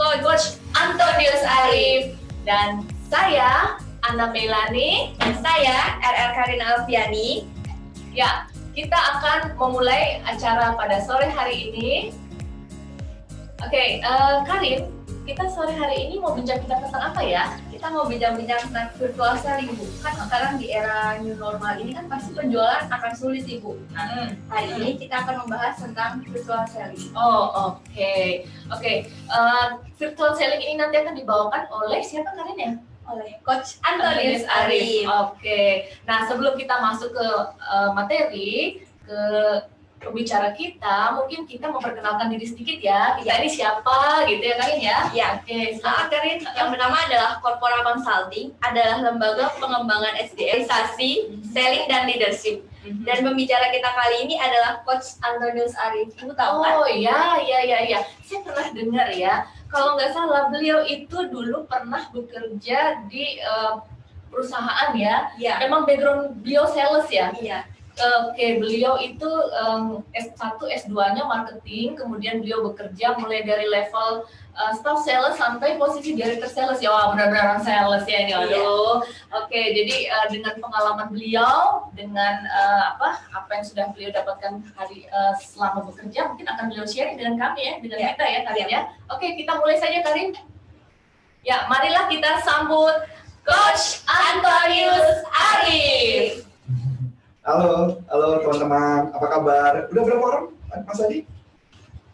Coach Antonius Arif. Dan saya, Anna Melani. Dan saya, RR Karina Alfiani. Ya, kita akan memulai acara pada sore hari ini. Oke, Karin, kita sore hari ini mau bincang-bincang tentang apa ya? Kita mau bincang-bincang tentang virtual selling, Bu. Kan sekarang di era new normal ini kan pasti penjualan akan sulit, Ibu. Nah, hari ini kita akan membahas tentang virtual selling. Oh, oke. Virtual selling ini nanti akan dibawakan oleh siapa, Karin ya? Oleh Coach Antonius Arif. Oke. Nah, sebelum kita masuk ke materi, ke pembicara kita, mungkin kita memperkenalkan diri sedikit ya. Kita ini siapa gitu ya, Karin ya? Ya. Oke, silakan Karin. Yang pertama adalah Corpora Consulting, adalah lembaga pengembangan SDM, selling dan leadership. Dan pembicara kita kali ini adalah Coach Antonius Arif. Ibu tahu kan? Oh iya. Saya pernah dengar ya. Kalau nggak salah, beliau itu dulu pernah bekerja di perusahaan ya. Iya. Memang background beliau sales ya. Iya. Oke, beliau itu S1, S2-nya marketing, kemudian beliau bekerja mulai dari level staff sales sampai posisi director sales ya. Wah, benar-benar orang sales ya ini. Aduh. Oke, jadi dengan pengalaman beliau, dengan apa yang sudah beliau dapatkan selama bekerja, mungkin akan beliau sharing dengan kami ya, dengan kita ya, Karin ya. Oke, kita mulai saja, Karin. Ya, marilah kita sambut Coach Antonius Arif. Halo teman-teman, apa kabar? Udah berapa orang, Mas Adi?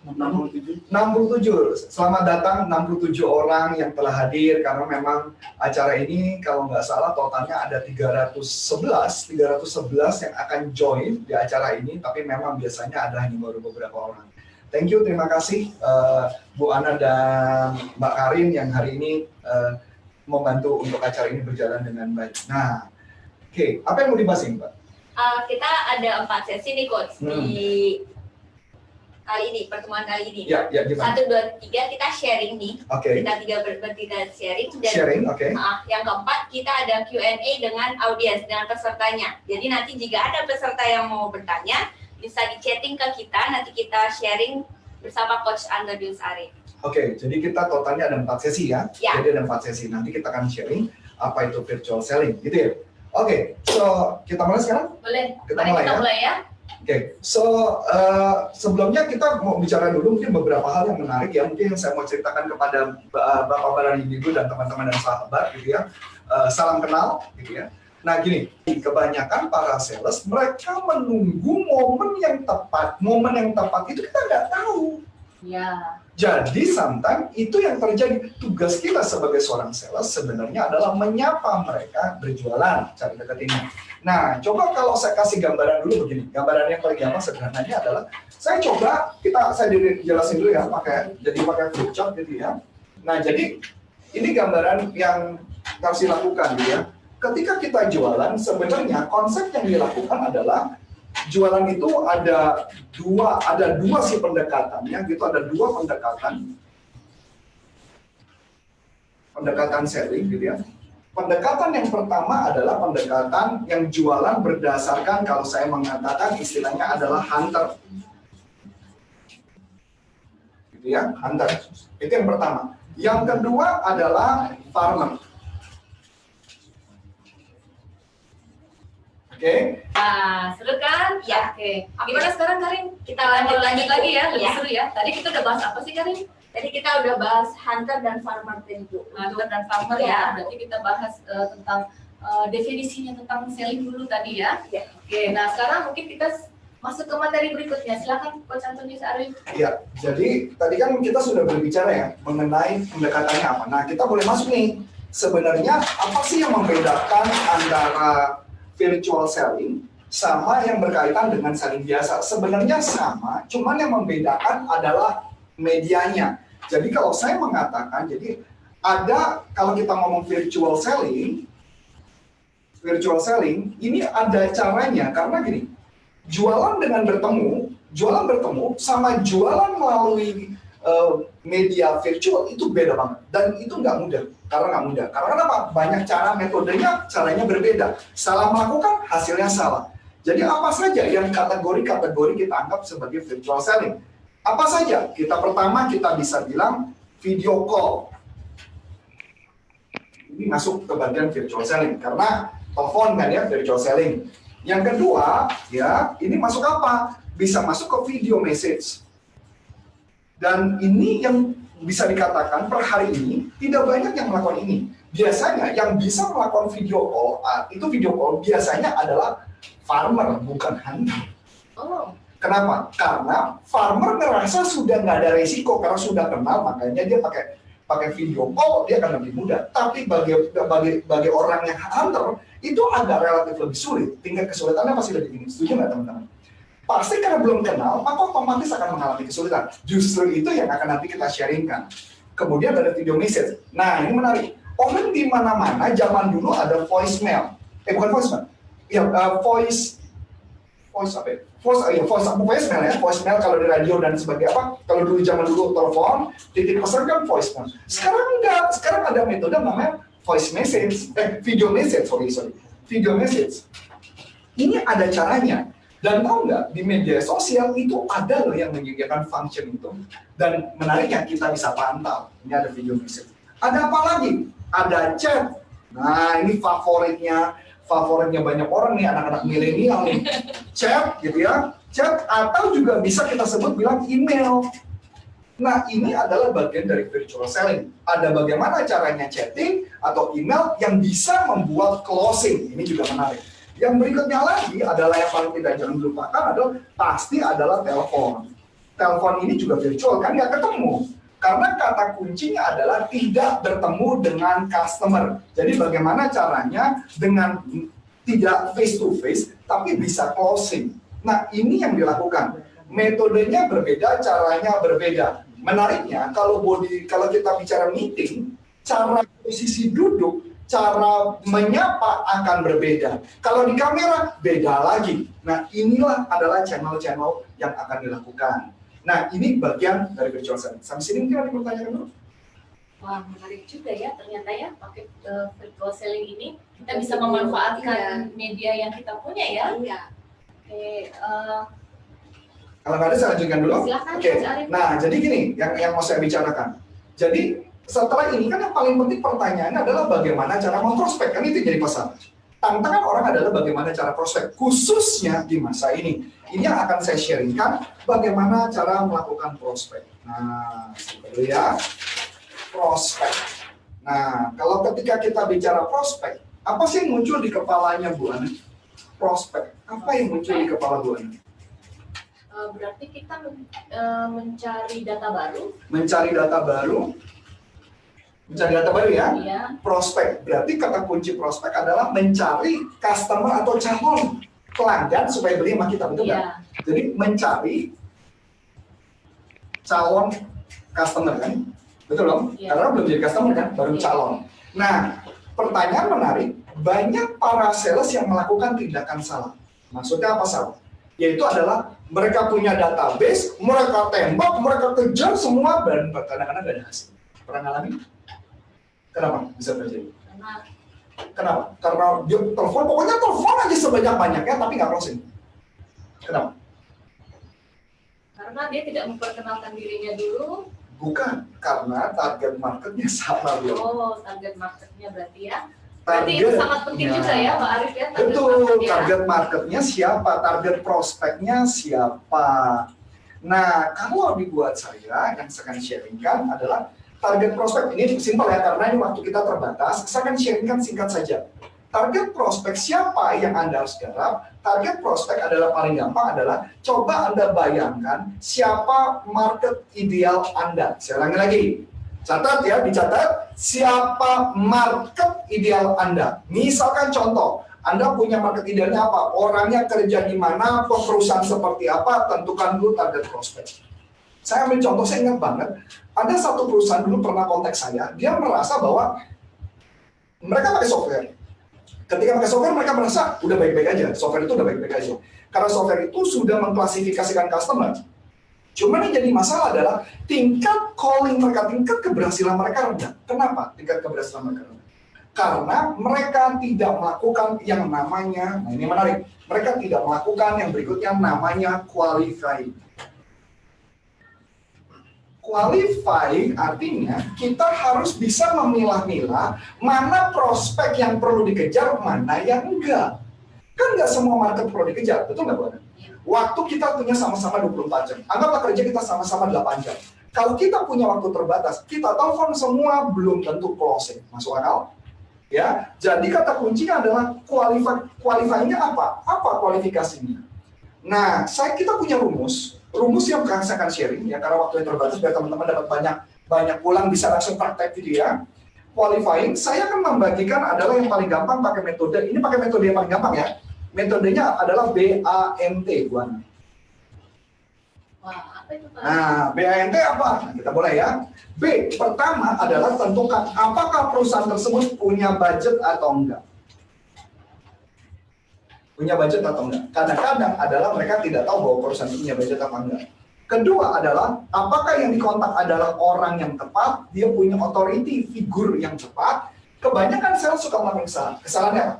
67. Selamat datang 67 orang yang telah hadir, karena memang acara ini kalau nggak salah totalnya ada 311 yang akan join di acara ini, tapi memang biasanya ada hanya baru beberapa orang. Thank you, terima kasih Bu Ana dan Mbak Karin yang hari ini membantu untuk acara ini berjalan dengan baik. Nah, oke, apa yang mau dibahas ini, Mbak? Kita ada 4 sesi nih, Coach, di pertemuan kali ini. Ya, 1, 2, 3 kita sharing nih. Oke. Kita bertiga sharing. Dan Sharing, oke. Yang keempat, kita ada Q&A dengan audiens, dengan pesertanya. Jadi nanti jika ada peserta yang mau bertanya, bisa di-chatting ke kita, nanti kita sharing bersama Coach Antonius Arif. Oke, jadi kita totalnya ada 4 sesi ya. Jadi ada 4 sesi. Nanti kita akan sharing apa itu virtual selling, gitu ya. Oke, so kita mulai sekarang? Boleh, kita mulai ya. Oke, sebelumnya kita mau bicara dulu mungkin beberapa hal yang menarik ya. Mungkin yang saya mau ceritakan kepada Bapak-Bapak dan Ibu dan teman-teman dan sahabat gitu ya. Salam kenal gitu ya. Nah gini, kebanyakan para sales mereka menunggu momen yang tepat. Momen yang tepat itu kita nggak tahu. Ya. Jadi sometimes itu yang terjadi. Tugas kita sebagai seorang sales sebenarnya adalah menyapa mereka berjualan, cari deketinnya. Nah, coba kalau saya kasih gambaran dulu begini. Gambaran yang paling gampang sederhananya adalah saya jelasin dulu ya, pakai flipchart gitu ya. Nah, jadi ini gambaran yang harus dilakukan gitu ya. Ketika kita jualan, sebenarnya konsep yang dilakukan adalah jualan itu ada dua sih pendekatannya gitu, ada 2 pendekatan selling gitu ya. Pendekatan yang pertama adalah pendekatan yang jualan berdasarkan, kalau saya mengatakan istilahnya adalah hunter gitu ya, hunter. Itu yang pertama. Yang kedua adalah farmer. Oke. Nah, seru kan? Ya. Oke. Gimana sekarang, Karin? Kita lanjut lagi ya, lebih Ya. seru ya. Tadi kita udah bahas apa sih, Karin? Tadi kita udah bahas hunter dan farmer tadi, Bu. Hunter dan farmer ya. Berarti kita bahas tentang definisinya tentang selling dulu tadi ya. Ya. Oke, nah sekarang mungkin kita masuk ke materi berikutnya. Silakan Coach Antonius Arif. Ya, jadi tadi kan kita sudah berbicara ya mengenai pendekatannya apa. Nah, kita boleh masuk nih. Sebenarnya apa sih yang membedakan antara virtual selling sama yang berkaitan dengan selling biasa? Sebenarnya sama, cuman yang membedakan adalah medianya. Jadi kalau saya mengatakan, jadi kalau kita ngomong virtual selling ini ada caranya, karena gini, jualan bertemu sama jualan melalui media virtual itu beda banget, dan itu nggak mudah. Karena kenapa? Banyak cara, caranya berbeda. Salah melakukan, hasilnya salah. Jadi apa saja yang kategori kita anggap sebagai virtual selling? Apa saja? Pertama kita bisa bilang video call. Ini masuk ke bagian virtual selling karena telepon kan ya, virtual selling. Yang kedua ya, ini masuk apa? Bisa masuk ke video message. Dan ini yang bisa dikatakan per hari ini tidak banyak yang melakukan ini. Biasanya yang bisa melakukan video call, itu video call biasanya adalah farmer, bukan hunter. Oh. Kenapa? Karena farmer ngerasa sudah nggak ada resiko karena sudah kenal, makanya dia pakai video call, dia akan lebih mudah. Tapi bagi orang yang hunter itu agak relatif lebih sulit. Tingkat kesulitannya pasti lebih tinggi. Setuju nggak teman-teman? Pasti karena belum kenal, maka otomatis akan mengalami kesulitan. Justru itu yang akan nanti kita sharingkan. Kemudian ada video message. Nah ini menarik. Orang di mana-mana zaman dulu ada voicemail. Bukan voicemail. Ya, voicemail ya, voicemail kalau di radio dan sebagainya apa? Kalau dulu zaman dulu telepon, titip pesan kan voicemail. Sekarang enggak, sekarang ada metode namanya voice message, video message, sorry, video message. Ini ada caranya. Dan tahu nggak, di media sosial itu ada loh yang menyediakan function itu. Dan menariknya kita bisa pantau. Ini ada video message. Ada apa lagi? Ada chat. Nah ini favoritnya banyak orang nih, anak-anak milenial nih. Chat gitu ya, chat atau juga bisa kita sebut bilang email. Nah ini adalah bagian dari virtual selling. Ada bagaimana caranya chatting atau email yang bisa membuat closing. Ini juga menarik. Yang berikutnya lagi adalah yang paling tidak jangan dilupakan adalah telepon. Telepon ini juga virtual kan nggak ketemu. Karena kata kuncinya adalah tidak bertemu dengan customer. Jadi bagaimana caranya dengan tidak face to face, tapi bisa closing. Nah ini yang dilakukan. Metodenya berbeda, caranya berbeda. Menariknya kalau kita bicara meeting, cara posisi duduk, cara menyapa akan berbeda. Kalau di kamera beda lagi. Nah inilah adalah channel-channel yang akan dilakukan. Nah, ini bagian dari virtual selling. Sampai sini mungkin ada pertanyaan dulu? Wah, menarik juga ya. Ternyata ya, pakai virtual selling ini kita bisa memanfaatkan media yang kita punya ya. Iya. Oke, kalau nggak ada, saya lanjutkan dulu. Silakan, Oke. Mas Arif. Nah, jadi gini, yang mau saya bicarakan. Jadi, setelah ini kan yang paling penting pertanyaannya adalah bagaimana cara memprospek. Kan itu jadi pesan. Tantangan orang adalah bagaimana cara prospek, khususnya di masa ini. Ini yang akan saya sharingkan, bagaimana cara melakukan prospek. Nah, dulu ya, prospek. Nah, kalau ketika kita bicara prospek, apa sih yang muncul di kepalanya Bu Ana? Prospek. Apa yang muncul di kepala Bu Ana? berarti kita mencari data baru. Mencari data baru. Mencari data baru ya? Iya. Prospek. Berarti kata kunci prospek adalah mencari customer atau calon pelanggan supaya beli sama kita, betul nggak? Iya. Jadi mencari calon customer kan? Betul dong? Iya. Karena belum jadi customer kan, baru Iya. calon. Nah, pertanyaan menarik, banyak para sales yang melakukan tindakan salah. Maksudnya apa salah? Yaitu adalah mereka punya database, mereka tembak, mereka kejar semua, dan kadang-kadang nggak ada hasil. Pernah ngalamin? Kenapa bisa terjadi? Kenapa? Karena dia telepon, pokoknya telepon aja sebanyak-banyaknya, tapi nggak closing. Kenapa? Karena dia tidak memperkenalkan dirinya dulu. Bukan, karena target marketnya salah. Oh, target marketnya berarti ya. Berarti itu sangat penting juga ya, Pak Arif ya. Betul, marketnya. target marketnya siapa, target prospeknya siapa. Nah, kalau dibuat saya, yang saya akan sharingkan adalah target prospek. Ini simpel ya, karena ini waktu kita terbatas, saya akan sharingkan singkat saja. Target prospek siapa yang Anda harus garap? Target prospek adalah paling gampang adalah coba Anda bayangkan siapa market ideal Anda. Saya ulangi lagi. Catat ya, dicatat siapa market ideal Anda. Misalkan contoh, Anda punya market idealnya apa? Orangnya kerja di mana, perusahaan seperti apa, tentukan dulu target prospek. Saya ambil contoh, saya ingat banget, ada satu perusahaan dulu pernah kontak saya, dia merasa bahwa mereka pakai software. Ketika pakai software, mereka merasa udah baik-baik aja, software itu udah baik-baik aja. Karena software itu sudah mengklasifikasikan customer. Cuman yang jadi masalah adalah tingkat calling mereka, tingkat keberhasilan mereka rendah. Kenapa tingkat keberhasilan mereka rendah? Karena mereka tidak melakukan yang namanya, nah ini menarik, mereka tidak melakukan yang berikutnya namanya qualifying. Qualifying artinya kita harus bisa memilah-milah mana prospek yang perlu dikejar, mana yang enggak. Kan nggak semua market perlu dikejar, betul nggak Bu Ana? Waktu kita punya sama-sama 24 jam. Anggaplah kerja kita sama-sama 8 jam. Kalau kita punya waktu terbatas, kita telepon semua belum tentu closing. Masuk akal? Ya, jadi kata kuncinya adalah qualifying-nya apa? Apa kualifikasinya? Nah, kita punya rumus yang saya akan sharing ya, karena waktu yang terbatas biar teman-teman dapat banyak pulang bisa langsung praktek gitu ya. Qualifying, saya akan membagikan adalah yang paling gampang pakai metode. Ini pakai metode yang paling gampang ya. Metodenya adalah BANT, Bu Ana. Wah, apa itu Pak? Nah, BANT apa? Nah, kita mulai ya. B, pertama adalah tentukan apakah perusahaan tersebut punya budget atau enggak. Punya budget atau enggak. Kadang-kadang adalah mereka tidak tahu bahwa perusahaan itu punya budget apa enggak. Kedua adalah, apakah yang dikontak adalah orang yang tepat, dia punya authority, figur yang tepat. Kebanyakan sales suka melakukan kesalahan. Kesalahannya apa?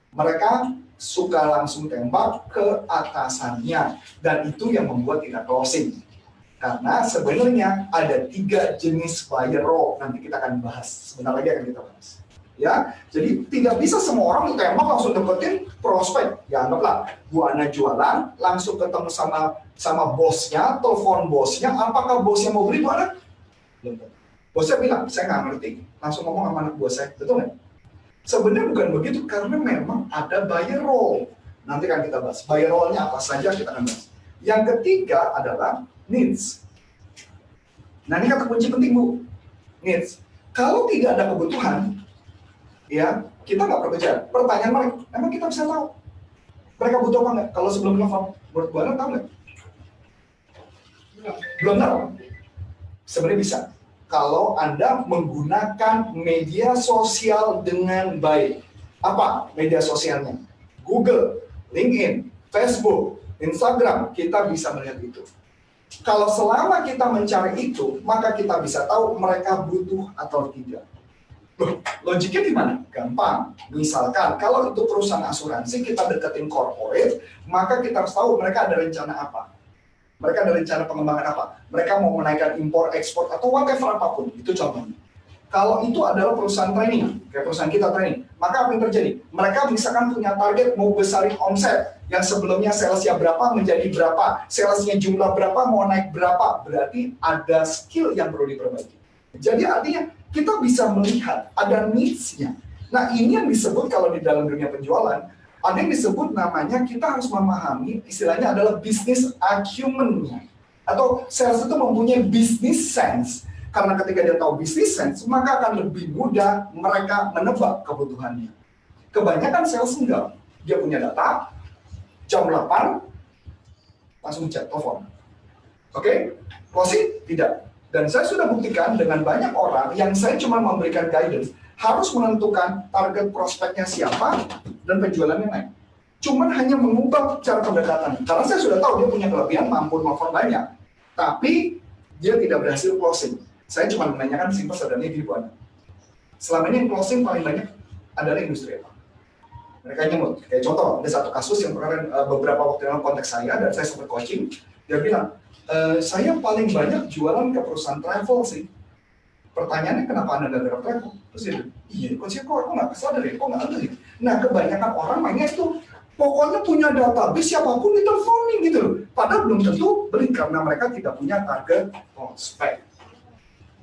Mereka suka langsung tembak ke atasannya. Dan itu yang membuat tidak closing. Karena sebenarnya ada 3 jenis buyer role. Nanti kita akan bahas. Sebentar lagi akan kita bahas. Ya, jadi tidak bisa semua orang tembak langsung dapetin prospek. Ya anggaplah Bu Ana jualan, langsung ketemu sama bosnya, telepon bosnya, apakah bosnya mau beli Bu Ana? Belum. Bosnya bilang, saya nggak ngerti. Langsung ngomong sama anak bos saya, betul nggak? Sebenarnya bukan begitu, karena memang ada buyer role. Nanti kan kita bahas. Buyer role-nya apa saja kita akan bahas. Yang ketiga adalah needs. Nah ini kata kunci penting Bu. Needs. Kalau tidak ada kebutuhan, ya, kita nggak bekerja. Pertanyaan mereka, emang kita bisa tahu mereka butuh apa nggak? Kalau sebelum telepon, menurut Bu Ana tahu nggak? Belum tahu. Sebenarnya bisa. Kalau Anda menggunakan media sosial dengan baik. Apa media sosialnya? Google, LinkedIn, Facebook, Instagram, kita bisa melihat itu. Kalau selama kita mencari itu, maka kita bisa tahu mereka butuh atau tidak. Logiknya di mana? Gampang. Misalkan kalau itu perusahaan asuransi, kita deketin corporate, maka kita harus tahu mereka ada rencana apa. Mereka ada rencana pengembangan apa. Mereka mau menaikkan impor, ekspor, atau whatever apapun. Itu contohnya. Kalau itu adalah perusahaan training, kayak perusahaan kita training, maka apa yang terjadi? Mereka misalkan punya target mau besarin omset, yang sebelumnya salesnya berapa menjadi berapa, salesnya jumlah berapa mau naik berapa, berarti ada skill yang perlu diperbaiki. Jadi artinya kita bisa melihat ada needs-nya. Nah ini yang disebut kalau di dalam dunia penjualan, ada yang disebut namanya kita harus memahami, istilahnya adalah business acumen-nya. Atau sales itu mempunyai business sense. Karena ketika dia tahu business sense, maka akan lebih mudah mereka menebak kebutuhannya. Kebanyakan sales enggak. Dia punya data, jam 8, langsung chat, telepon. Oke? Closing? Tidak. Dan saya sudah buktikan dengan banyak orang yang saya cuma memberikan guidance, harus menentukan target prospeknya siapa dan penjualannya naik. Cuman hanya mengubah cara pendekatan. Karena saya sudah tahu dia punya kelebihan, mampu nelfon banyak. Tapi dia tidak berhasil closing. Saya cuma menanyakan simpel sederhana di Bu Ana. Selama ini yang closing paling banyak adalah industri apa? Mereka nyebut. Kayak contoh, ada satu kasus yang kemarin beberapa waktu dalam konteks saya, dan saya sempat coaching, dia bilang, saya paling banyak jualan ke perusahaan travel sih. Pertanyaannya kenapa Anda gak travel? Terus dia bilang, iya, kok nggak kesal dari, kok nggak ada sih? Nah, kebanyakan orang mainnya itu, pokoknya punya database siapapun diteleponin gitu loh. Padahal belum tentu beli karena mereka tidak punya target prospek.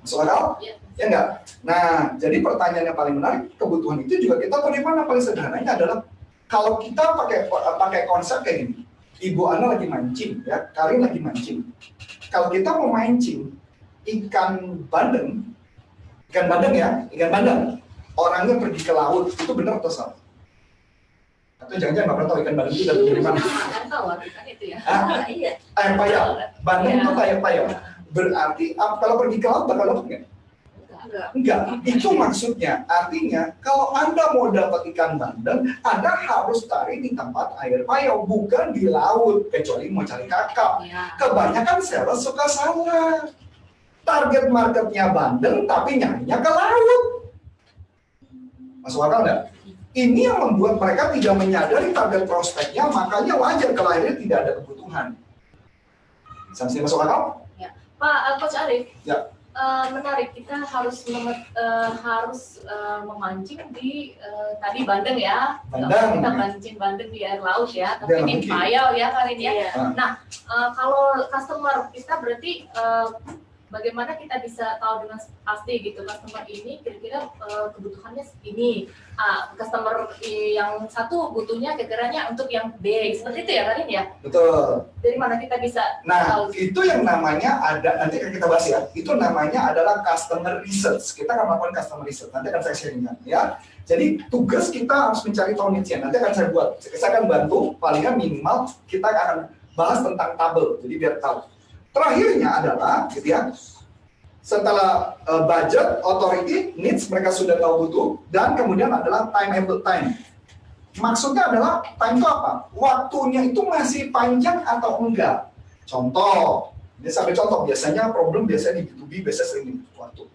Masuk akal? Ya enggak? Nah, jadi pertanyaan yang paling menarik, kebutuhan itu juga kita tahu di mana. Paling sederhananya adalah, kalau kita pakai konsep kayak gini, Ibu Ana lagi mancing, ya, Karin lagi mancing. Kalau kita mau mancing ikan bandeng ya, ikan bandeng, orangnya pergi ke laut, itu benar atau salah? Atau jangan-jangan nggak pernah tahu ikan bandeng itu dari mana? Kan tahu kan itu ya. Iya. Air payau, bandeng itu air payau. Berarti kalau pergi ke laut bakal dapat nggak? Enggak, itu maksudnya. Artinya kalau Anda mau dapat ikan bandeng, Anda harus cari di tempat air payau, bukan di laut, kecuali mau cari kakap. Kebanyakan sales suka salah. Target marketnya bandeng, tapi nyarinya ke laut. Masuk akal nggak? Ini yang membuat mereka tidak menyadari target prospeknya, makanya wajar kalau akhirnya tidak ada kebutuhan. Sampai masuk akal? Pak Coach Arif, Ya. Menarik, kita harus memancing di tadi bandeng ya. Bandeng. Kita mancing bandeng di air laut ya, tapi Dalam di bukit. payau ya Karin ya. Iya. Nah, kalau customer kita berarti bagaimana kita bisa tahu dengan pasti gitu customer ini kira-kira kebutuhannya segini. Customer yang satu butuhnya kira-kiranya untuk yang B, seperti itu ya Karin ya. Betul. Dari mana kita bisa Nah, tahu? itu yang namanya ada, nanti akan kita bahas ya. Itu namanya adalah customer research. Kita akan melakukan customer research. Nanti akan saya sharingkan ya. Jadi tugas kita harus mencari tahu niche-nya. Nanti akan saya buat. Saya akan bantu palingan minimal kita akan bahas tentang tabel. Jadi biar tahu. Terakhirnya adalah gitu ya. Setelah budget, authority, needs mereka sudah tahu butuh, dan kemudian adalah timeable time. Maksudnya adalah time itu apa? Waktunya itu masih panjang atau enggak? Contoh, ini sampai contoh, biasanya problem biasanya di B2B biasanya sering waktu.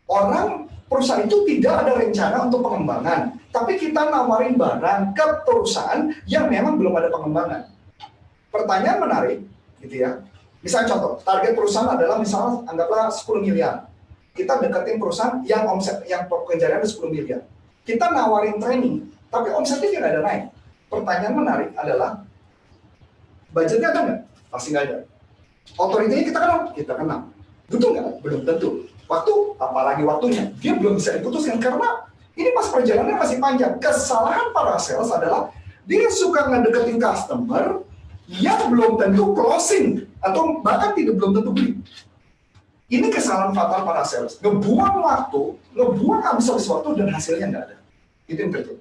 Orang perusahaan itu tidak ada rencana untuk pengembangan, tapi kita nawarin barang ke perusahaan yang memang belum ada pengembangan. Pertanyaan menarik, gitu ya. Misalnya contoh, target perusahaan adalah misalnya anggaplah 10 miliar. Kita deketin perusahaan yang omset, yang pekerjaannya 10 miliar. Kita nawarin training, tapi omsetnya tidak ada naik. Pertanyaan menarik adalah, budgetnya ada nggak? Pasti nggak ada. Otoritinya kita kenal. Butuh nggak? Belum tentu. Waktu, apalagi waktunya, dia belum bisa diputuskan karena ini pas perjalanannya masih panjang. Kesalahan para sales adalah dia suka ngedeketin customer yang belum tentu closing atau bahkan belum tentu beli. Ini kesalahan fatal para sales. Ngebuang waktu, ngebuang habis waktu dan hasilnya nggak ada. Itu yang terjadi.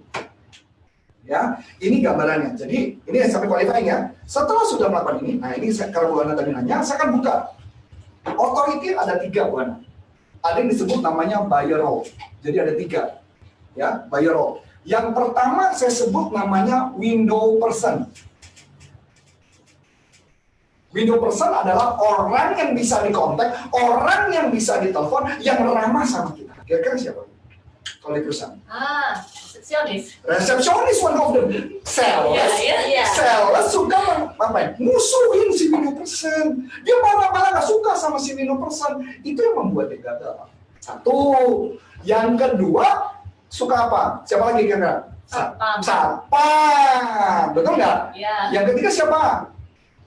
Ya, ini gambarannya. Jadi ini sampai qualifying ya. Setelah sudah melakukan ini, nah ini kalau Bu Ana tadi nanya, saya akan buka. Authority ada 3 Bu Ana. Ada yang disebut namanya buyer role. Jadi ada 3, ya buyer role. Yang pertama saya sebut namanya window person. Window person adalah orang yang bisa dikontak, orang yang bisa ditelepon, yang ramah sama kita. Kira-kira siapa? Kalau di perusahaan? Resepsionis. Resepsionis one of them. Sales. Iya. Sales suka musuhin si window person. Dia malah nggak suka sama si window person. Itu yang membuat dia gagal. Satu. Yang kedua, suka apa? Siapa lagi kira-kira? Satpam. Betul nggak? Ya. Yang ketiga siapa?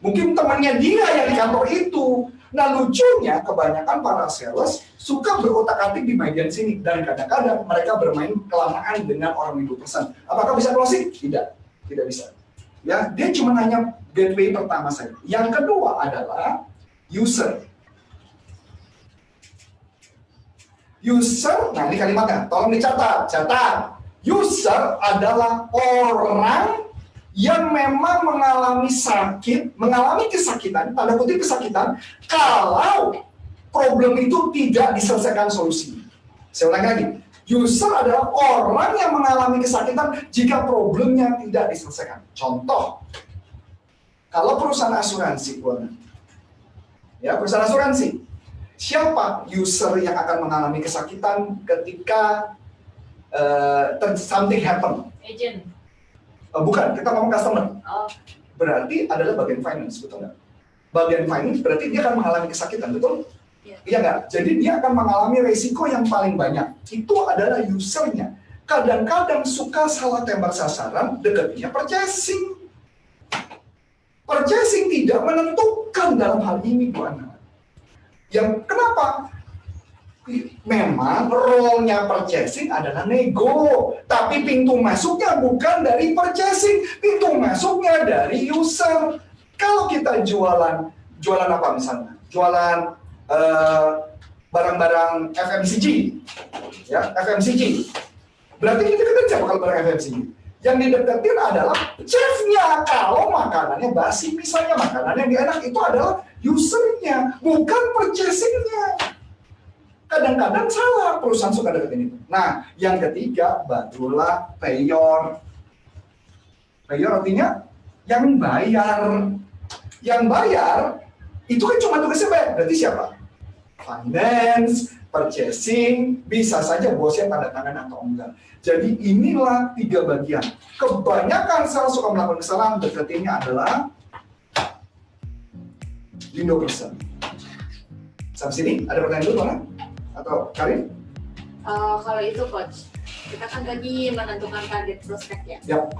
Mungkin temannya dia yang di kantor itu. Nah lucunya kebanyakan para sales suka berotak-atik di bagian sini. Dan kadang-kadang mereka bermain kelamaan dengan orang window person. Apakah bisa closing? Tidak bisa. Ya, dia cuma hanya gateway pertama saja. Yang kedua adalah user. User, nah ini kalimatnya, tolong dicatat. User adalah orang yang memang mengalami kesakitan, tanda kutip kesakitan, kalau problem itu tidak diselesaikan solusi. Saya ulang lagi, user adalah orang yang mengalami kesakitan jika problemnya tidak diselesaikan. Contoh, kalau perusahaan asuransi, ya perusahaan asuransi, siapa user yang akan mengalami kesakitan ketika something happen? Agent. Bukan, kita ngomong customer. Oh. Berarti adalah bagian finance, betul nggak? Bagian finance berarti dia akan mengalami kesakitan, betul? Iya nggak? Jadi dia akan mengalami resiko yang paling banyak. Itu adalah usernya. Kadang-kadang suka salah tembak sasaran, dekatnya purchasing. Purchasing tidak menentukan dalam hal ini, Bu Ana. Yang kenapa? Memang role-nya purchasing adalah nego, tapi pintu masuknya bukan dari purchasing, pintu masuknya dari user. Kalau kita jualan apa misalnya? Jualan barang-barang FMCG, ya FMCG. Berarti kita siapa kalau barang FMCG? Yang dideketin adalah chefnya. Kalau makanannya basi, misalnya makanannya yang enak, itu adalah usernya, bukan purchasingnya. Kadang-kadang salah, perusahaan suka deketin itu. Nah, yang ketiga barulah payor. Payor artinya yang bayar. Yang bayar itu kan cuma tugasnya bayar. Berarti siapa? Finance, purchasing, bisa saja bosnya tanda tangan atau enggak. Jadi inilah 3 bagian. Kebanyakan sales suka melakukan kesalahan, deketinnya adalah window person. Samsini, ada pertanyaan dulu mana? Atau Karin? Kalau itu coach, kita kan tadi menentukan target prospek ya. Yap.